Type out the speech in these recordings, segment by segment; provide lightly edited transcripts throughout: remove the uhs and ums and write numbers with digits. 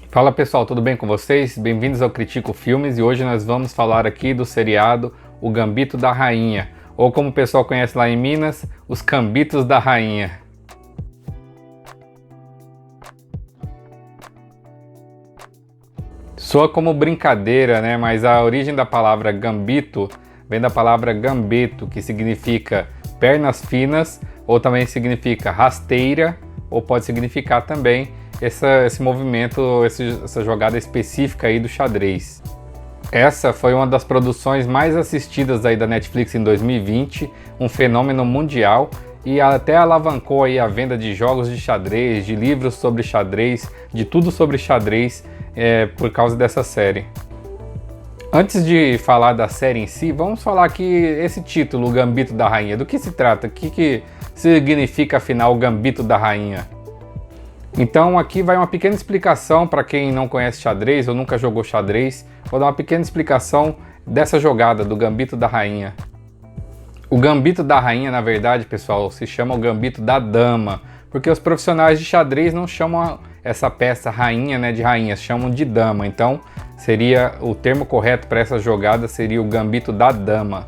Fala pessoal, tudo bem com vocês? Bem-vindos ao Critico Filmes e hoje nós vamos falar aqui do seriado O Gambito da Rainha, ou como o pessoal conhece lá em Minas, Os Cambitos da Rainha. Soa como brincadeira, né? Mas a origem da palavra gambito vem da palavra gambeto, que significa pernas finas, ou também significa rasteira, ou pode significar também esse movimento, essa jogada específica aí do xadrez. Essa foi uma das produções mais assistidas aí da Netflix em 2020, um fenômeno mundial, e até alavancou aí a venda de jogos de xadrez, de livros sobre xadrez, de tudo sobre xadrez, por causa dessa série. Antes de falar da série em si, vamos falar aqui esse título, o Gambito da Rainha. Do que se trata? O que significa afinal o Gambito da Rainha? Então aqui vai uma pequena explicação para quem não conhece xadrez ou nunca jogou xadrez. Vou dar uma pequena explicação dessa jogada do Gambito da Rainha. O Gambito da Rainha, na verdade, pessoal, se chama o Gambito da Dama, porque os profissionais de xadrez não chamam essa peça rainha, né, de rainha, chamam de dama. Então seria o termo correto para essa jogada seria o Gambito da Dama.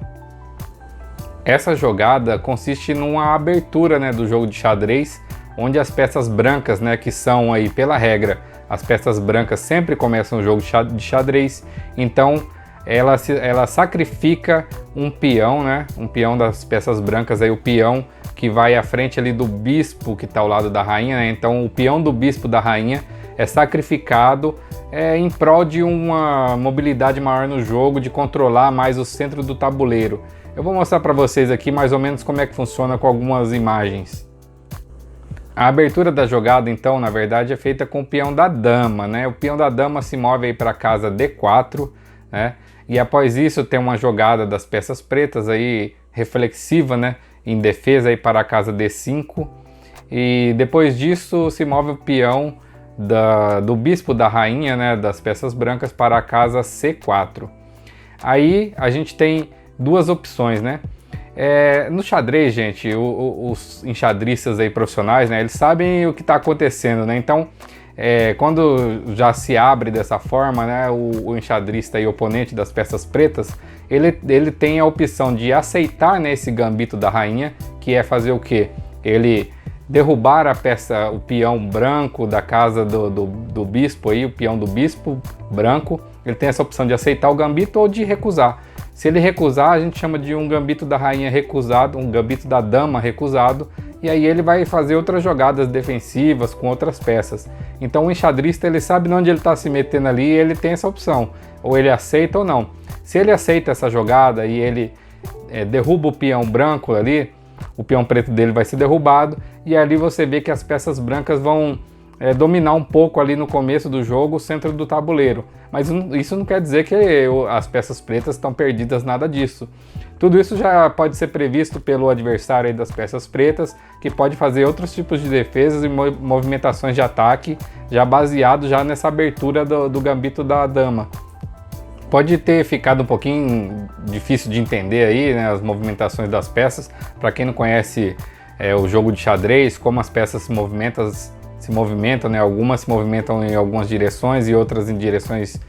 Essa jogada consiste numa abertura, né, do jogo de xadrez, onde as peças brancas, né, que são aí pela regra, as peças brancas sempre começam o jogo de xadrez, então ela sacrifica um peão, né, um peão das peças brancas, aí o peão que vai à frente ali do bispo que está ao lado da rainha, né, então o peão do bispo da rainha é sacrificado em prol de uma mobilidade maior no jogo, de controlar mais o centro do tabuleiro. Eu vou mostrar para vocês aqui mais ou menos como é que funciona com algumas imagens. A abertura da jogada, então, na verdade, é feita com o peão da dama, né? O peão da dama se move aí para a casa D4, né? E após isso tem uma jogada das peças pretas aí, reflexiva, né? Em defesa aí para a casa D5. E depois disso se move o peão do bispo da rainha, né? Das peças brancas para a casa C4. Aí a gente tem duas opções, né? No xadrez, gente, os enxadristas aí profissionais, né, eles sabem o que está acontecendo, né? Então, quando já se abre dessa forma, né, o enxadrista e oponente das peças pretas, ele tem a opção de aceitar, né, esse gambito da rainha, que é fazer o quê? Ele derrubar o peão branco da casa do bispo aí, o peão do bispo branco. Ele tem essa opção de aceitar o gambito ou de recusar. Se ele recusar, a gente chama de um gambito da rainha recusado, um gambito da dama recusado, e aí ele vai fazer outras jogadas defensivas com outras peças. Então o enxadrista, ele sabe onde ele está se metendo ali e ele tem essa opção, ou ele aceita ou não. Se ele aceita essa jogada e ele derruba o peão branco ali, o peão preto dele vai ser derrubado, e ali você vê que as peças brancas vão dominar um pouco ali no começo do jogo o centro do tabuleiro. Mas isso não quer dizer que as peças pretas estão perdidas, nada disso. Tudo isso já pode ser previsto pelo adversário aí das peças pretas, que pode fazer outros tipos de defesas e movimentações de ataque, já baseado já nessa abertura do gambito da dama. Pode ter ficado um pouquinho difícil de entender aí, né, as movimentações das peças. Para quem não conhece o jogo de xadrez, como as peças se movimentam, né? Algumas se movimentam em algumas direções e outras em direções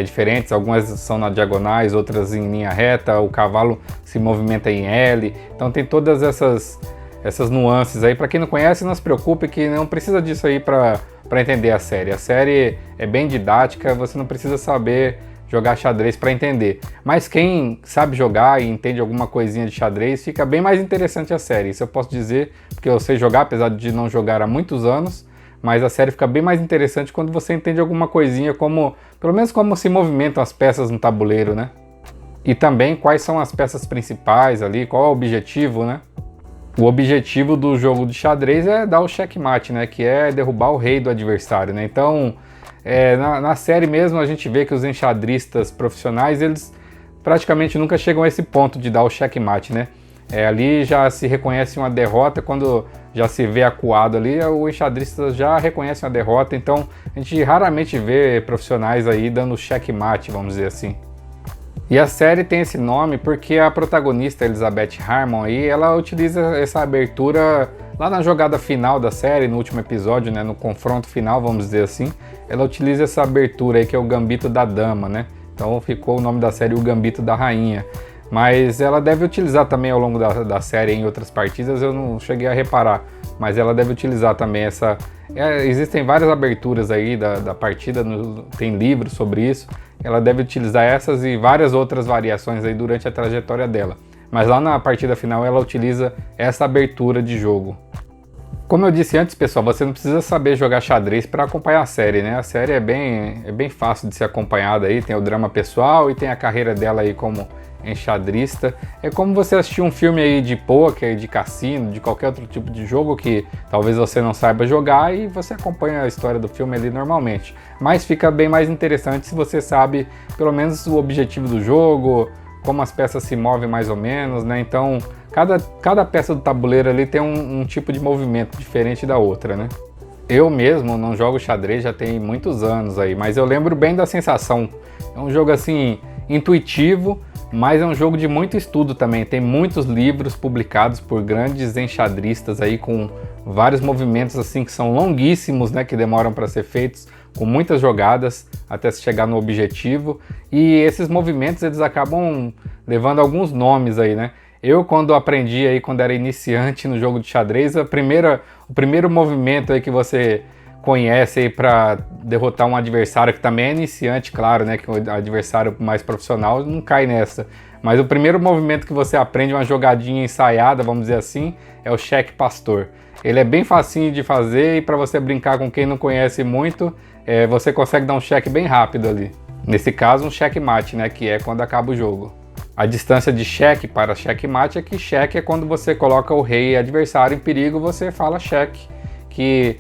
diferentes. Algumas são na diagonais, outras em linha reta. O cavalo se movimenta em L. Então tem todas essas nuances aí. Para quem não conhece, não se preocupe que não precisa disso aí para entender a série. A série é bem didática, você não precisa saber jogar xadrez para entender. Mas quem sabe jogar e entende alguma coisinha de xadrez, fica bem mais interessante a série. Isso eu posso dizer, porque eu sei jogar, apesar de não jogar há muitos anos. Mas a série fica bem mais interessante quando você entende alguma coisinha, pelo menos como se movimentam as peças no tabuleiro, né? E também quais são as peças principais ali, qual é o objetivo, né? O objetivo do jogo de xadrez é dar o checkmate, né? Que é derrubar o rei do adversário, né? Então, na série mesmo a gente vê que os enxadristas profissionais, eles praticamente nunca chegam a esse ponto de dar o checkmate, né? Ali já se reconhece uma derrota, quando já se vê acuado ali, o enxadrista já reconhece uma derrota, então a gente raramente vê profissionais aí dando checkmate, vamos dizer assim. E a série tem esse nome porque a protagonista Elizabeth Harmon aí, ela utiliza essa abertura lá na jogada final da série, no último episódio, né, no confronto final, vamos dizer assim. Ela utiliza essa abertura aí que é o Gambito da Dama, né? Então ficou o nome da série o Gambito da Rainha. Mas ela deve utilizar também ao longo da série em outras partidas, eu não cheguei a reparar. Mas ela deve utilizar também essa... existem várias aberturas aí da partida, tem livros sobre isso. Ela deve utilizar essas e várias outras variações aí durante a trajetória dela. Mas lá na partida final ela utiliza essa abertura de jogo. Como eu disse antes, pessoal, você não precisa saber jogar xadrez para acompanhar a série, né? A série é bem fácil de ser acompanhada aí, tem o drama pessoal e tem a carreira dela aí como enxadrista. É como você assistir um filme aí de poker, de cassino, de qualquer outro tipo de jogo que talvez você não saiba jogar e você acompanha a história do filme ali normalmente. Mas fica bem mais interessante se você sabe pelo menos o objetivo do jogo, como as peças se movem mais ou menos, né? Então, cada peça do tabuleiro ali tem um tipo de movimento diferente da outra, né? Eu mesmo não jogo xadrez já tem muitos anos aí, mas eu lembro bem da sensação. É um jogo assim, intuitivo, mas é um jogo de muito estudo também. Tem muitos livros publicados por grandes enxadristas aí com vários movimentos assim que são longuíssimos, né, que demoram para ser feitos, com muitas jogadas até se chegar no objetivo. E esses movimentos eles acabam levando alguns nomes aí, né? Eu quando aprendi aí, quando era iniciante no jogo de xadrez, o primeiro movimento aí que você conhece aí para derrotar um adversário que também é iniciante, claro, né, que o adversário mais profissional não cai nessa. Mas o primeiro movimento que você aprende, uma jogadinha ensaiada, vamos dizer assim, é o cheque pastor. Ele é bem facinho de fazer e para você brincar com quem não conhece muito, você consegue dar um cheque bem rápido ali. Nesse caso, um checkmate, né, que é quando acaba o jogo. A distância de cheque para checkmate é que cheque é quando você coloca o rei adversário em perigo, você fala cheque, que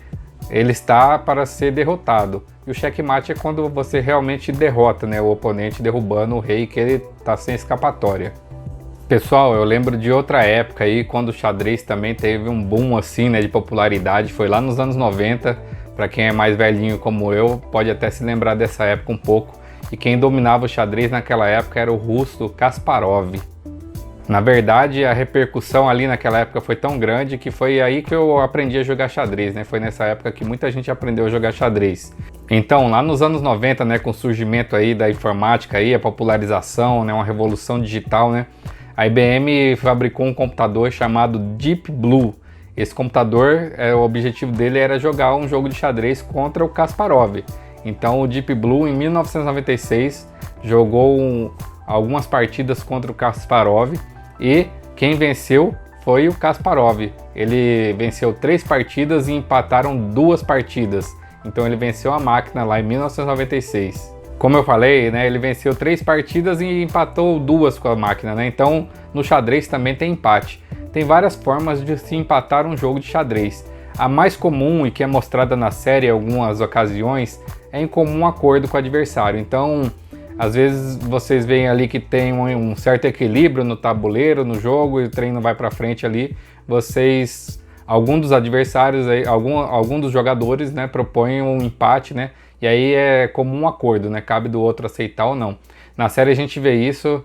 ele está para ser derrotado. E o checkmate é quando você realmente derrota, né, o oponente, derrubando o rei, que ele está sem escapatória. Pessoal, eu lembro de outra época aí, quando o xadrez também teve um boom assim, né, de popularidade, foi lá nos anos 90, para quem é mais velhinho como eu, pode até se lembrar dessa época um pouco, e quem dominava o xadrez naquela época era o russo Kasparov. Na verdade, a repercussão ali naquela época foi tão grande que foi aí que eu aprendi a jogar xadrez, né? Foi nessa época que muita gente aprendeu a jogar xadrez. Então, lá nos anos 90, né, com o surgimento aí da informática aí, a popularização, né, uma revolução digital, né? A IBM fabricou um computador chamado Deep Blue. Esse computador, o objetivo dele era jogar um jogo de xadrez contra o Kasparov. Então o Deep Blue, em 1996, jogou algumas partidas contra o Kasparov e quem venceu foi o Kasparov. Ele venceu 3 partidas e empataram 2 partidas. Então ele venceu a máquina lá em 1996. Como eu falei, né, ele venceu 3 partidas e empatou 2 com a máquina, né? Então no xadrez também tem empate. Tem várias formas de se empatar um jogo de xadrez. A mais comum e que é mostrada na série em algumas ocasiões é em comum acordo com o adversário. Então, às vezes vocês veem ali que tem um certo equilíbrio no tabuleiro, no jogo, e o trem não vai para frente ali. Algum dos adversários, algum dos jogadores, né, propõem um empate, né? E aí é comum acordo, né? Cabe do outro aceitar ou não. Na série a gente vê isso,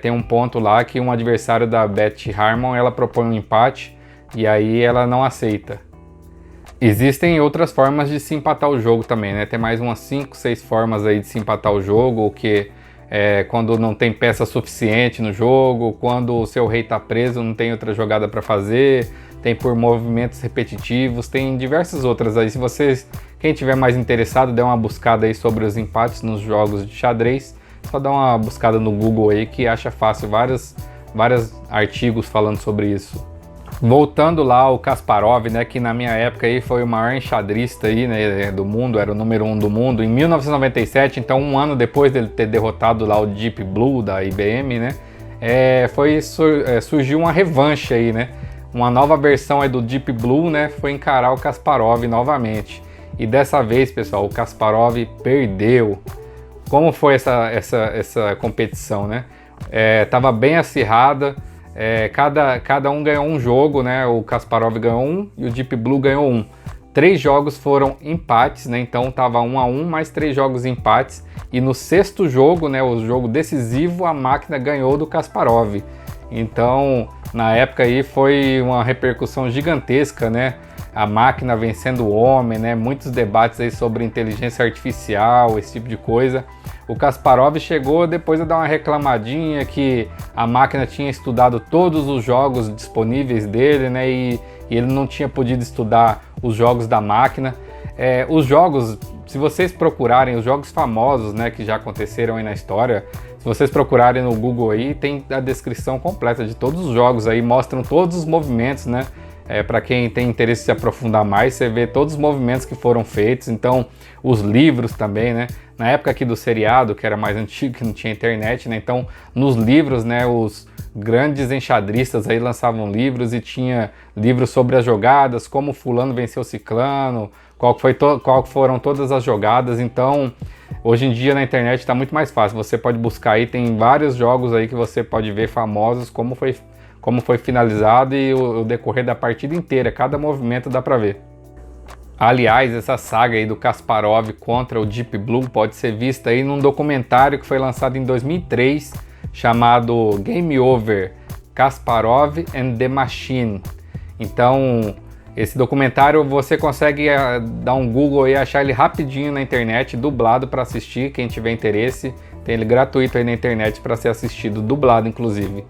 tem um ponto lá que um adversário da Beth Harmon, ela propõe um empate e aí ela não aceita. Existem outras formas de se empatar o jogo também, né? Tem mais umas 5, 6 formas aí de se empatar o jogo, que é quando não tem peça suficiente no jogo, quando o seu rei está preso, não tem outra jogada para fazer, tem por movimentos repetitivos, tem diversas outras aí. Se vocês, quem tiver mais interessado, dê uma buscada aí sobre os empates nos jogos de xadrez, só dá uma buscada no Google aí que acha fácil vários artigos falando sobre isso. Voltando lá ao Kasparov, né, que na minha época aí foi o maior enxadrista aí, né, do mundo, era o número 1 do mundo, em 1997, então um ano depois dele ter derrotado lá o Deep Blue da IBM, né, surgiu uma revanche aí, né, uma nova versão aí do Deep Blue, né, foi encarar o Kasparov novamente. E dessa vez, pessoal, o Kasparov perdeu. Como foi essa competição, né? Tava bem acirrada. Cada um ganhou um jogo, né? O Kasparov ganhou um e o Deep Blue ganhou um. 3 jogos foram empates, né? Então tava 1-1, mais 3 jogos empates. E no 6º jogo, né, o jogo decisivo, a máquina ganhou do Kasparov. Então, na época aí foi uma repercussão gigantesca, né? A máquina vencendo o homem, né? Muitos debates aí sobre inteligência artificial, esse tipo de coisa. O Kasparov chegou depois a dar uma reclamadinha que a máquina tinha estudado todos os jogos disponíveis dele, né? E ele não tinha podido estudar os jogos da máquina. Os jogos, se vocês procurarem os jogos famosos, né, que já aconteceram aí na história, se vocês procurarem no Google aí, tem a descrição completa de todos os jogos aí, mostram todos os movimentos, né? Para quem tem interesse em se aprofundar mais, você vê todos os movimentos que foram feitos, então os livros também, né? Na época aqui do seriado, que era mais antigo, que não tinha internet, né? Então nos livros, né, os grandes enxadristas aí lançavam livros e tinha livros sobre as jogadas, como fulano venceu ciclano, qual foram todas as jogadas. Então hoje em dia na internet está muito mais fácil, você pode buscar aí, tem vários jogos aí que você pode ver famosos, como foi finalizado e o decorrer da partida inteira, cada movimento dá para ver. Aliás, essa saga aí do Kasparov contra o Deep Blue pode ser vista aí num documentário que foi lançado em 2003, chamado Game Over, Kasparov and the Machine. Então, esse documentário você consegue dar um Google e achar ele rapidinho na internet, dublado para assistir, quem tiver interesse. Tem ele gratuito aí na internet para ser assistido, dublado inclusive.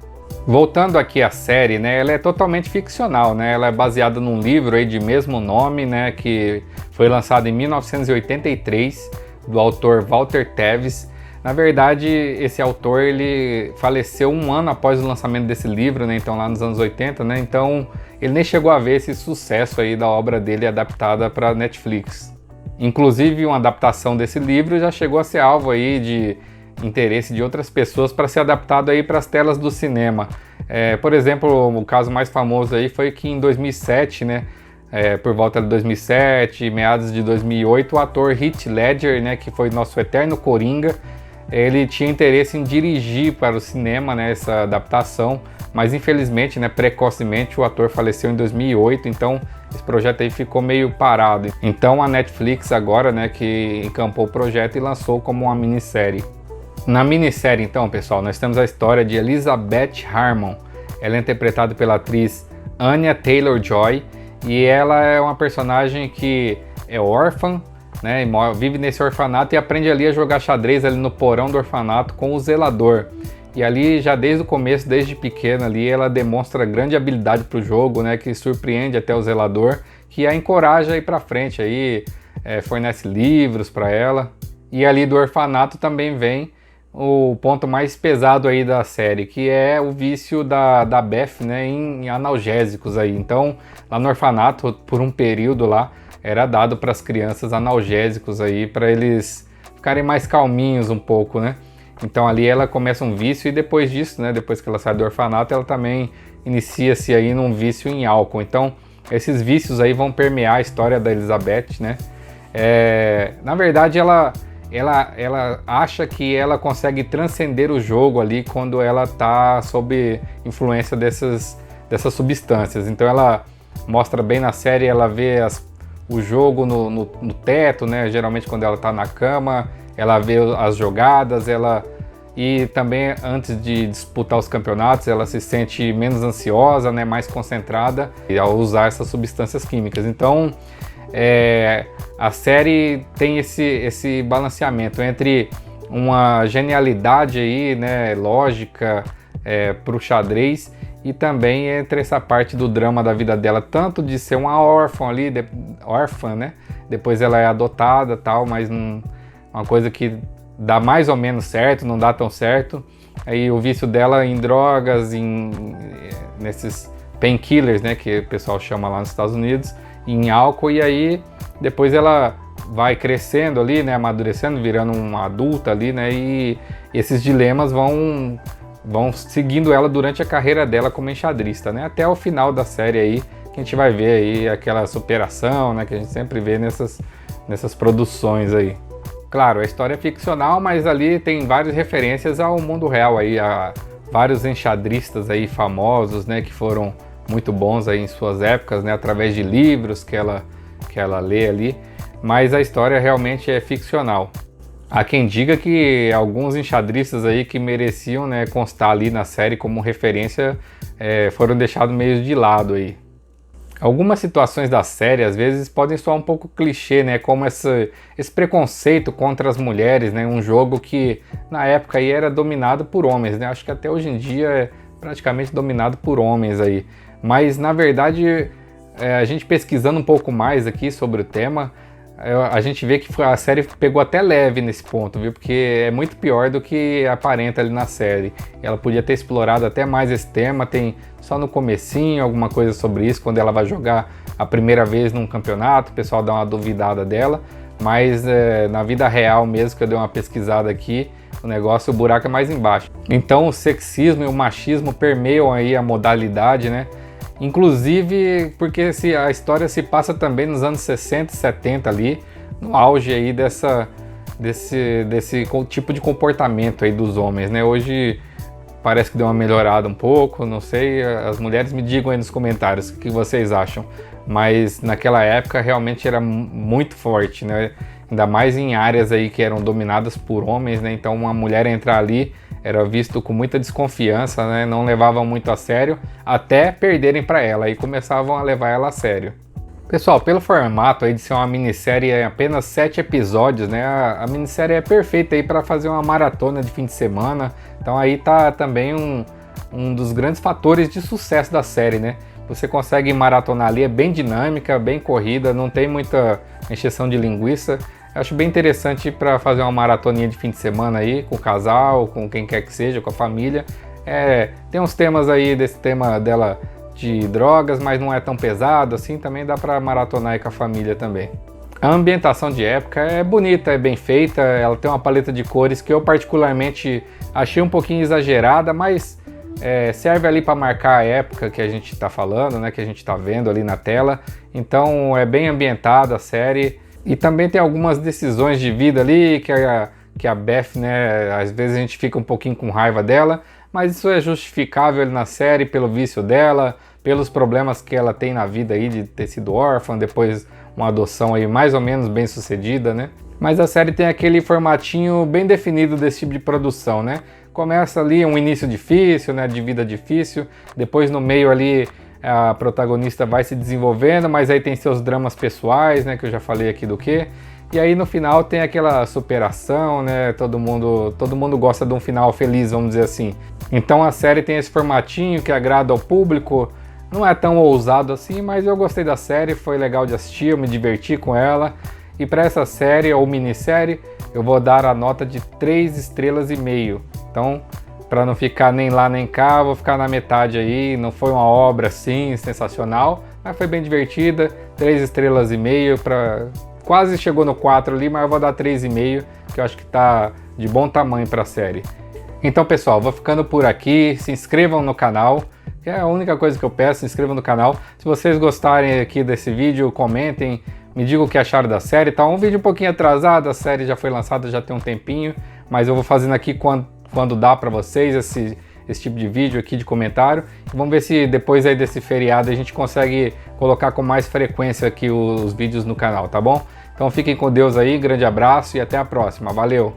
Voltando aqui à série, né, ela é totalmente ficcional, né, ela é baseada num livro aí de mesmo nome, né, que foi lançado em 1983, do autor Walter Tevis. Na verdade, esse autor ele faleceu um ano após o lançamento desse livro, né, então lá nos anos 80, né, então ele nem chegou a ver esse sucesso aí da obra dele adaptada para Netflix. Inclusive, uma adaptação desse livro já chegou a ser alvo aí de interesse de outras pessoas para ser adaptado aí para as telas do cinema. Por exemplo, o caso mais famoso aí foi que em 2007, né, por volta de 2007, meados de 2008, o ator Heath Ledger, né, que foi nosso eterno Coringa, ele tinha interesse em dirigir para o cinema, né, essa adaptação, mas infelizmente, né, precocemente, o ator faleceu em 2008, então esse projeto aí ficou meio parado. Então a Netflix agora, né, que encampou o projeto e lançou como uma minissérie. Na minissérie, então, pessoal, nós temos a história de Elizabeth Harmon. Ela é interpretada pela atriz Anya Taylor-Joy e ela é uma personagem que é órfã, né, vive nesse orfanato e aprende ali a jogar xadrez ali no porão do orfanato com o zelador. E ali, já desde o começo, desde pequena ali, ela demonstra grande habilidade para o jogo, né, que surpreende até o zelador, que a encoraja a ir para frente, aí, fornece livros para ela. E ali do orfanato também vem o ponto mais pesado aí da série, que é o vício da Beth, né, em analgésicos aí. Então, lá no orfanato, por um período lá, era dado para as crianças analgésicos aí, para eles ficarem mais calminhos um pouco, né? Então ali ela começa um vício e depois disso, né, depois que ela sai do orfanato, ela também inicia-se aí num vício em álcool. Então, esses vícios aí vão permear a história da Elizabeth, né? Na verdade, ela acha que ela consegue transcender o jogo ali quando ela está sob influência dessas substâncias. Então ela mostra bem na série, ela vê o jogo no teto, né? Geralmente quando ela está na cama, ela vê as jogadas, e também antes de disputar os campeonatos, ela se sente menos ansiosa, né? Mais concentrada ao usar essas substâncias químicas. Então a série tem esse balanceamento entre uma genialidade aí, né, lógica para o xadrez e também entre essa parte do drama da vida dela, tanto de ser uma órfã ali, órfã, né, depois ela é adotada tal, mas uma coisa que dá mais ou menos certo, não dá tão certo, aí o vício dela em drogas, nesses painkillers, né, que o pessoal chama lá nos Estados Unidos, em álcool, e aí depois ela vai crescendo ali, né, amadurecendo, virando uma adulta ali, né, e esses dilemas vão seguindo ela durante a carreira dela como enxadrista, né, até o final da série aí, que a gente vai ver aí aquela superação, né, que a gente sempre vê nessas produções aí. Claro, a história é ficcional, mas ali tem várias referências ao mundo real aí, a vários enxadristas aí famosos, né, que foram muito bons aí em suas épocas, né, através de livros que ela que ela lê ali, mas a história realmente é ficcional. Há quem diga que alguns enxadristas aí que mereciam, né, constar ali na série como referência foram deixados meio de lado aí. Algumas situações da série às vezes podem soar um pouco clichê, né, como esse preconceito contra as mulheres, né, um jogo que na época aí era dominado por homens, né, acho que até hoje em dia é praticamente dominado por homens aí. Mas na verdade, a gente pesquisando um pouco mais aqui sobre o tema, a gente vê que a série pegou até leve nesse ponto, viu? Porque é muito pior do que aparenta ali na série. Ela podia ter explorado até mais esse tema, tem só no comecinho alguma coisa sobre isso, quando ela vai jogar a primeira vez num campeonato, o pessoal dá uma duvidada dela, mas na vida real mesmo, que eu dei uma pesquisada aqui, o negócio, o buraco é mais embaixo. Então o sexismo e o machismo permeiam aí a modalidade, né? Inclusive porque a história se passa também nos anos 60 e 70 ali, no auge aí desse tipo de comportamento aí dos homens, né? Hoje parece que deu uma melhorada um pouco, não sei, as mulheres me digam aí nos comentários o que vocês acham, mas naquela época realmente era muito forte, né? Ainda mais em áreas aí que eram dominadas por homens, né? Então uma mulher entrar ali era visto com muita desconfiança, né? Não levavam muito a sério, até perderem para ela e começavam a levar ela a sério. Pessoal, pelo formato aí de ser uma minissérie em apenas 7 episódios, né? A minissérie é perfeita aí para fazer uma maratona de fim de semana. Então aí tá também um dos grandes fatores de sucesso da série, né? Você consegue maratonar ali, é bem dinâmica, bem corrida, não tem muita encheção de linguiça. Eu acho bem interessante para fazer uma maratoninha de fim de semana aí, com o casal, com quem quer que seja, com a família. Tem uns temas aí, desse tema dela de drogas, mas não é tão pesado assim, também dá para maratonar aí com a família também. A ambientação de época é bonita, é bem feita, ela tem uma paleta de cores que eu particularmente achei um pouquinho exagerada, mas serve ali para marcar a época que a gente está falando, né, que a gente está vendo ali na tela. Então é bem ambientada a série. E também tem algumas decisões de vida ali que a Beth, né, às vezes a gente fica um pouquinho com raiva dela, mas isso é justificável ali na série pelo vício dela, pelos problemas que ela tem na vida aí de ter sido órfã, depois uma adoção aí mais ou menos bem sucedida, né? Mas a série tem aquele formatinho bem definido desse tipo de produção, né? Começa ali um início difícil, né, de vida difícil, depois no meio ali a protagonista vai se desenvolvendo, mas aí tem seus dramas pessoais, né, que eu já falei aqui do que. E aí no final tem aquela superação, né, todo mundo gosta de um final feliz, vamos dizer assim. Então a série tem esse formatinho que agrada ao público, não é tão ousado assim, mas eu gostei da série, foi legal de assistir, eu me diverti com ela. E para essa série ou minissérie, eu vou dar a nota de 3,5 estrelas. Então, para não ficar nem lá nem cá, vou ficar na metade aí. Não foi uma obra assim sensacional, mas foi bem divertida. 3,5 estrelas, quase chegou no 4 ali, mas eu vou dar 3,5, que eu acho que tá de bom tamanho para a série. Então, pessoal, vou ficando por aqui. Se inscrevam no canal, que é a única coisa que eu peço, se inscrevam no canal. Se vocês gostarem aqui desse vídeo, comentem, me digam o que acharam da série. Tá um vídeo um pouquinho atrasado, a série já foi lançada já tem um tempinho, mas eu vou fazendo aqui quando dá para vocês esse tipo de vídeo aqui de comentário. E vamos ver se depois aí desse feriado a gente consegue colocar com mais frequência aqui os vídeos no canal, tá bom? Então fiquem com Deus aí, grande abraço e até a próxima. Valeu!